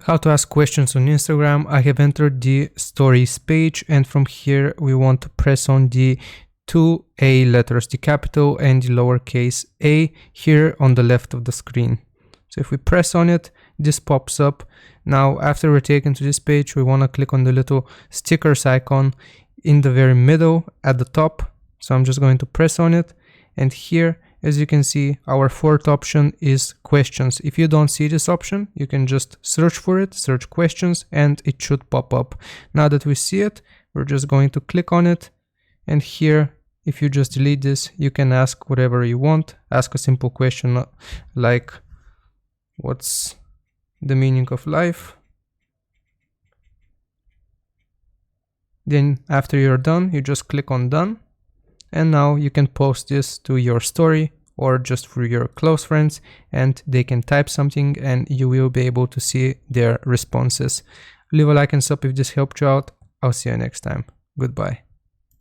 How to ask questions on Instagram. I have entered the stories page, and from here we want to press on the two A letters, the capital and the lowercase a, here on the left of the screen. So if we press on it, this pops up. Now after we're taken to this page, we want to click on the little stickers icon in the very middle at the top. So I'm just going to press on it, and here, as you can see, our fourth option is questions. If you don't see this option, you can just search for it, search questions, and it should pop up. Now that we see it, we're just going to click on it, and here, if you just delete this, you can ask whatever you want. Ask a simple question like, what's the meaning of life? Then after you're done, you just click on done. And now you can post this to your story or just for your close friends, and they can type something and you will be able to see their responses. Leave a like and sub if this helped you out. I'll see you next time. Goodbye.